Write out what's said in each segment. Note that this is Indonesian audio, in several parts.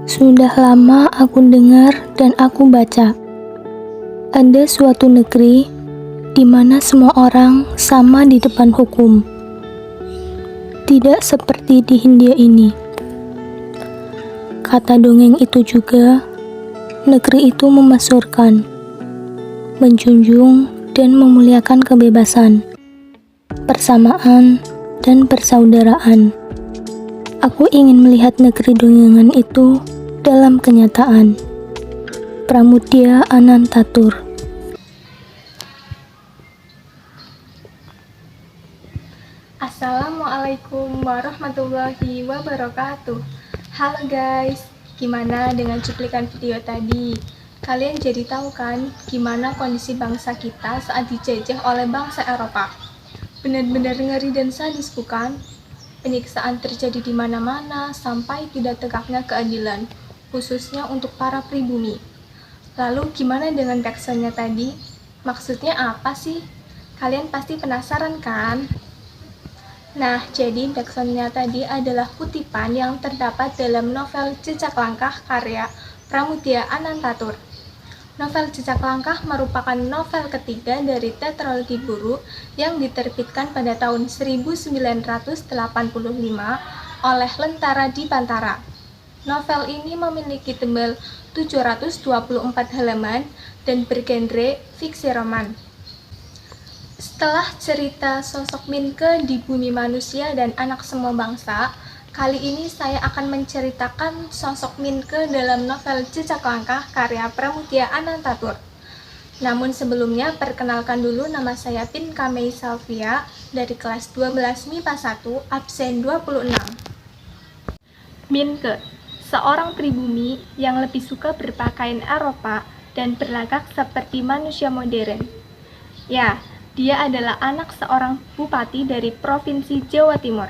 Sudah lama aku dengar dan aku baca. Ada suatu negeri di mana semua orang sama di depan hukum. Tidak seperti di Hindia ini. Kata dongeng itu juga, negeri itu memasyurkan, menjunjung dan memuliakan kebebasan, persamaan, dan persaudaraan. Aku ingin melihat negeri dongengan itu dalam kenyataan. Pramudia Anantatur. Assalamualaikum warahmatullahi wabarakatuh. Halo guys, gimana dengan cuplikan video tadi? Kalian jadi tahu kan gimana kondisi bangsa kita saat dijajah oleh bangsa Eropa? Benar-benar ngeri dan sadis bukan? Penyiksaan terjadi di mana-mana sampai tidak tegaknya keadilan, khususnya untuk para pribumi. Lalu gimana dengan backsoundnya tadi? Maksudnya apa sih? Kalian pasti penasaran kan? Nah, jadi backsoundnya tadi adalah kutipan yang terdapat dalam novel Jejak Langkah karya Pramudia Anantatur. Novel Jejak Langkah merupakan novel ketiga dari tetralogi Buru yang diterbitkan pada tahun 1985 oleh Lentara di Bantara. Novel ini memiliki tebal 724 halaman dan bergenre fiksi roman. Setelah cerita sosok Minke di Bumi Manusia dan Anak Semua Bangsa, kali ini saya akan menceritakan sosok Minke dalam novel Jejak Langkah karya Pramudia Anantatur. Namun sebelumnya, perkenalkan dulu, nama saya Pinka Mei Salvia dari kelas 12 MIPA 1, absen 26. Minke, seorang pribumi yang lebih suka berpakaian Eropa dan berlagak seperti manusia modern. Ya, dia adalah anak seorang bupati dari Provinsi Jawa Timur.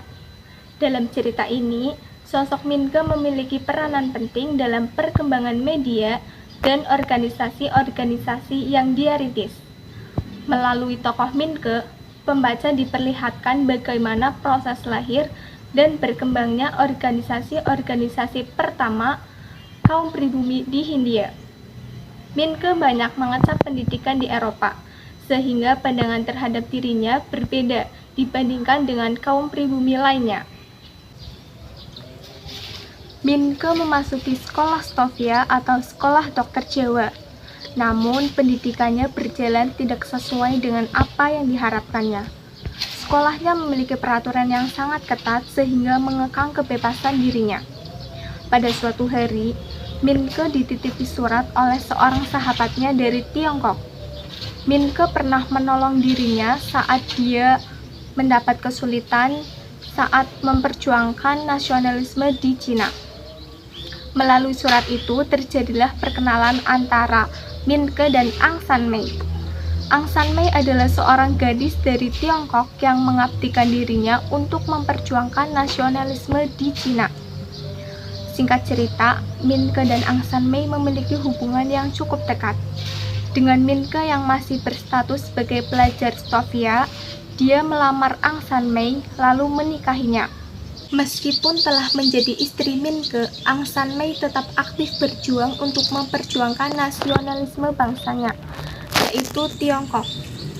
Dalam cerita ini, sosok Minke memiliki peranan penting dalam perkembangan media dan organisasi-organisasi yang dia rintis. Melalui tokoh Minke, pembaca diperlihatkan bagaimana proses lahir dan berkembangnya organisasi-organisasi pertama kaum pribumi di Hindia. Minke banyak mengecap pendidikan di Eropa, sehingga pandangan terhadap dirinya berbeda dibandingkan dengan kaum pribumi lainnya. Minke memasuki sekolah Stovia atau sekolah dokter Jawa, namun pendidikannya berjalan tidak sesuai dengan apa yang diharapkannya. Sekolahnya memiliki peraturan yang sangat ketat sehingga mengekang kebebasan dirinya. Pada suatu hari, Minke dititipi surat oleh seorang sahabatnya dari Tiongkok. Minke pernah menolong dirinya saat dia mendapat kesulitan saat memperjuangkan nasionalisme di Cina. Melalui surat itu terjadilah perkenalan antara Minke dan Aung San Mei. Aung San Mei adalah seorang gadis dari Tiongkok yang mengabdikan dirinya untuk memperjuangkan nasionalisme di Cina. Singkat cerita, Minke dan Aung San Mei memiliki hubungan yang cukup dekat. Dengan Minke yang masih berstatus sebagai pelajar Stovia, dia melamar Aung San Mei lalu menikahinya. Meskipun telah menjadi istri Minke, Aung San Mei tetap aktif berjuang untuk memperjuangkan nasionalisme bangsanya, yaitu Tiongkok.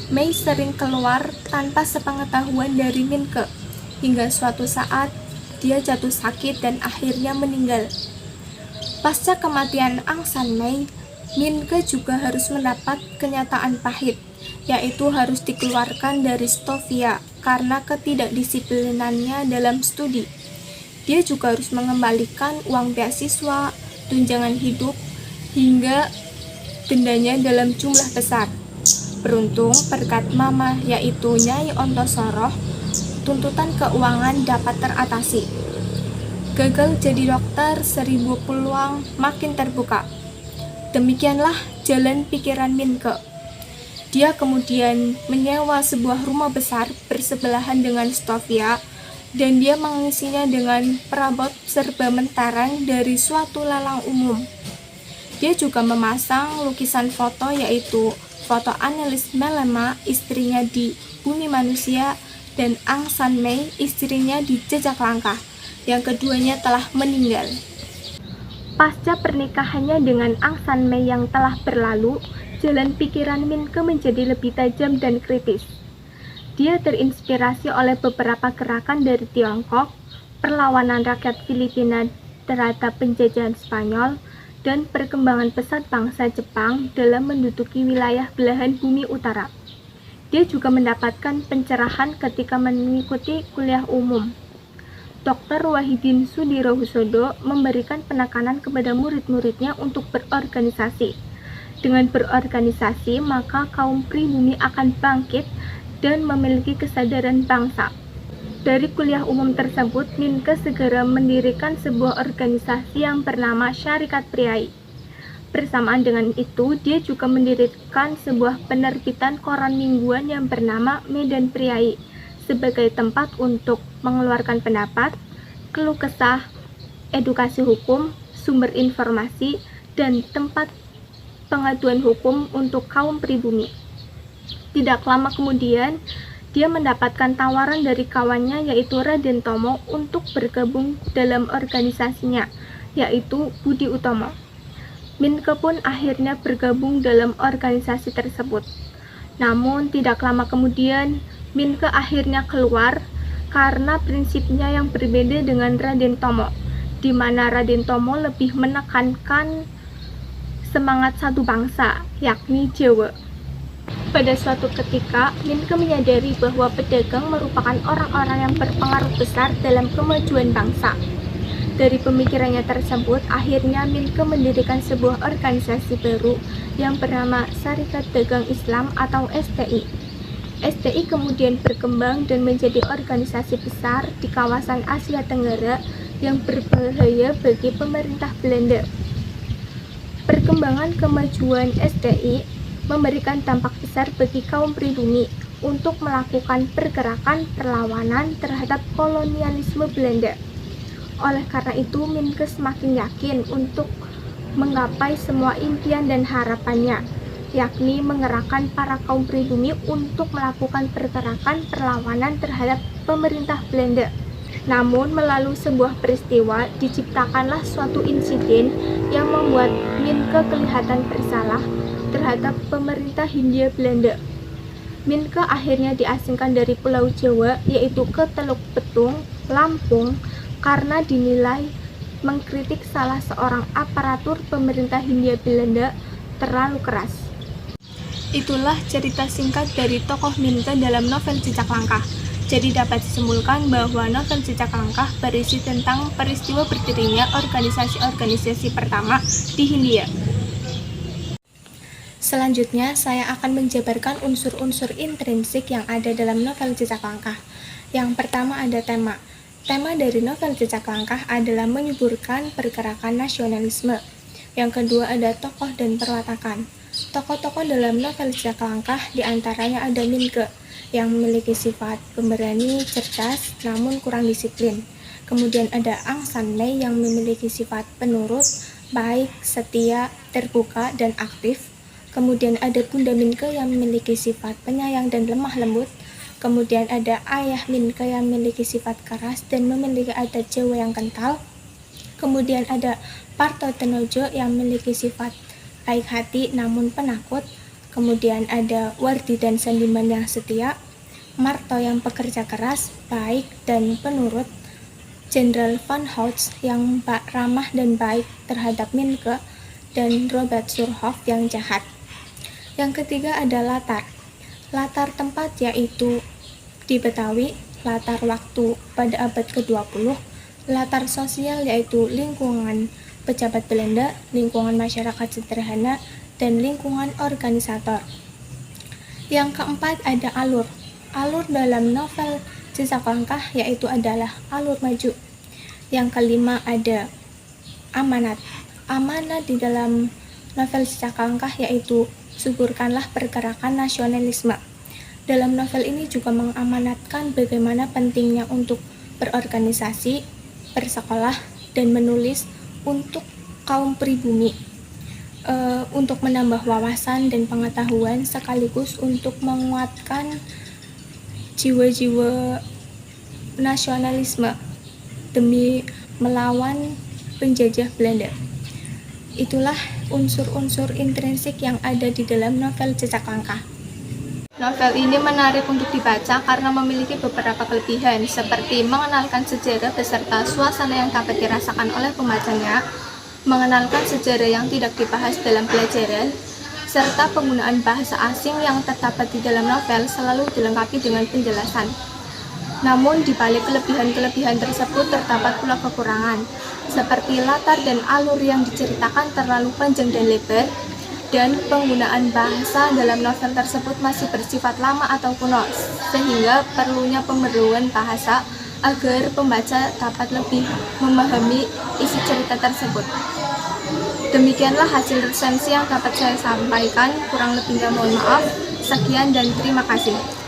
Mei sering keluar tanpa sepengetahuan dari Minke, hingga suatu saat dia jatuh sakit dan akhirnya meninggal. Pasca kematian Aung San Mei, Minke juga harus mendapat kenyataan pahit, yaitu harus dikeluarkan dari Stovia karena ketidakdisiplinannya dalam studi. Dia juga harus mengembalikan uang beasiswa, tunjangan hidup, hingga dendanya dalam jumlah besar. Beruntung, berkat mama yaitu Nyai Ontosoroh, tuntutan keuangan dapat teratasi. Gagal jadi dokter, 1000 peluang makin terbuka. Demikianlah jalan pikiran Minke. Dia kemudian menyewa sebuah rumah besar bersebelahan dengan Stovia dan dia mengisinya dengan perabot serba mentereng dari suatu lelang umum. Dia juga memasang lukisan foto yaitu foto Annelies Melema, istrinya di Bumi Manusia, dan Aung San Mei, istrinya di Jejak Langkah, yang keduanya telah meninggal. Pasca pernikahannya dengan Aung San Mei yang telah berlalu, jalan pikiran Minke menjadi lebih tajam dan kritis. Dia terinspirasi oleh beberapa gerakan dari Tiongkok, perlawanan rakyat Filipina terhadap penjajahan Spanyol, dan perkembangan pesat bangsa Jepang dalam menduduki wilayah belahan bumi utara. Dia juga mendapatkan pencerahan ketika mengikuti kuliah umum. Dr. Wahidin Sudirohusodo memberikan penekanan kepada murid-muridnya untuk berorganisasi. Dengan berorganisasi, maka kaum pribumi akan bangkit dan memiliki kesadaran bangsa. Dari kuliah umum tersebut, Minke segera mendirikan sebuah organisasi yang bernama Syarikat Priai. Bersamaan dengan itu, dia juga mendirikan sebuah penerbitan koran mingguan yang bernama Medan Priai sebagai tempat untuk mengeluarkan pendapat, keluh kesah, edukasi hukum, sumber informasi, dan tempat pengaduan hukum untuk kaum pribumi. Tidak lama kemudian, dia mendapatkan tawaran dari kawannya yaitu Raden Tomo untuk bergabung dalam organisasinya, yaitu Budi Utomo. Minke pun akhirnya bergabung dalam organisasi tersebut. Namun tidak lama kemudian, Minke akhirnya keluar karena prinsipnya yang berbeda dengan Raden Tomo, di mana Raden Tomo lebih menekankan semangat satu bangsa, yakni Jawa. Pada suatu ketika, Minke menyadari bahwa pedagang merupakan orang-orang yang berpengaruh besar dalam kemajuan bangsa. Dari pemikirannya tersebut, akhirnya Minke mendirikan sebuah organisasi baru yang bernama Syarikat Dagang Islam atau STI. STI kemudian berkembang dan menjadi organisasi besar di kawasan Asia Tenggara yang berbahaya bagi pemerintah Belanda. Perkembangan kemajuan STI memberikan dampak besar bagi kaum pribumi untuk melakukan pergerakan perlawanan terhadap kolonialisme Belanda. Oleh karena itu, Minke semakin yakin untuk menggapai semua impian dan harapannya, yakni mengerahkan para kaum pribumi untuk melakukan pergerakan perlawanan terhadap pemerintah Belanda. Namun, melalui sebuah peristiwa, diciptakanlah suatu insiden yang membuat Minke kelihatan bersalah terhadap pemerintah Hindia Belanda. Minke akhirnya diasingkan dari Pulau Jawa, yaitu ke Teluk Betung, Lampung, karena dinilai mengkritik salah seorang aparatur pemerintah Hindia Belanda terlalu keras. Itulah cerita singkat dari tokoh Minke dalam novel Jejak Langkah. Jadi dapat disimpulkan bahwa novel Jejak Langkah berisi tentang peristiwa berdirinya organisasi-organisasi pertama di Hindia. Selanjutnya, saya akan menjabarkan unsur-unsur intrinsik yang ada dalam novel Jejak Langkah. Yang pertama ada tema. Tema dari novel Jejak Langkah adalah menyuburkan pergerakan nasionalisme. Yang kedua ada tokoh dan perwatakan. Tokoh-tokoh dalam novel Jejak Langkah diantaranya ada Minke yang memiliki sifat pemberani, cerdas, namun kurang disiplin. Kemudian ada Aung San Mei yang memiliki sifat penurut, baik, setia, terbuka, dan aktif. Kemudian ada Bunda Minke yang memiliki sifat penyayang dan lemah lembut. Kemudian ada Ayah Minke yang memiliki sifat keras dan memiliki adat Jawa yang kental. Kemudian ada Parto Tenojo yang memiliki sifat baik hati namun penakut. Kemudian ada Wardi dan Sandiman yang setia, Marto yang pekerja keras, baik dan penurut, Jenderal Van Houts yang ramah dan baik terhadap Minke, dan Robert Surhoff yang jahat. Yang ketiga ada latar. Latar tempat yaitu di Betawi, latar waktu pada abad ke-20, latar sosial yaitu lingkungan pejabat Belanda, lingkungan masyarakat sederhana, dan lingkungan organisator. Yang keempat ada alur. Alur dalam novel Jejak Langkah yaitu adalah alur maju. Yang kelima ada amanat. Amanat di dalam novel Jejak Langkah yaitu suburkanlah pergerakan nasionalisme. Dalam novel ini juga mengamanatkan bagaimana pentingnya untuk berorganisasi, bersekolah, dan menulis untuk kaum pribumi, untuk menambah wawasan dan pengetahuan sekaligus untuk menguatkan jiwa-jiwa nasionalisme demi melawan penjajah Belanda. Itulah unsur-unsur intrinsik yang ada di dalam novel Jejak Langkah. Novel ini menarik untuk dibaca karena memiliki beberapa kelebihan, seperti mengenalkan sejarah beserta suasana yang dapat dirasakan oleh pembacanya, mengenalkan sejarah yang tidak dibahas dalam pelajaran, serta penggunaan bahasa asing yang terdapat di dalam novel selalu dilengkapi dengan penjelasan. Namun, di balik kelebihan-kelebihan tersebut terdapat pula kekurangan, seperti latar dan alur yang diceritakan terlalu panjang dan lebar, dan penggunaan bahasa dalam novel tersebut masih bersifat lama atau kuno, sehingga perlunya pembaruan bahasa agar pembaca dapat lebih memahami isi cerita tersebut. Demikianlah hasil resensi yang dapat saya sampaikan, kurang lebihnya mohon maaf. Sekian dan terima kasih.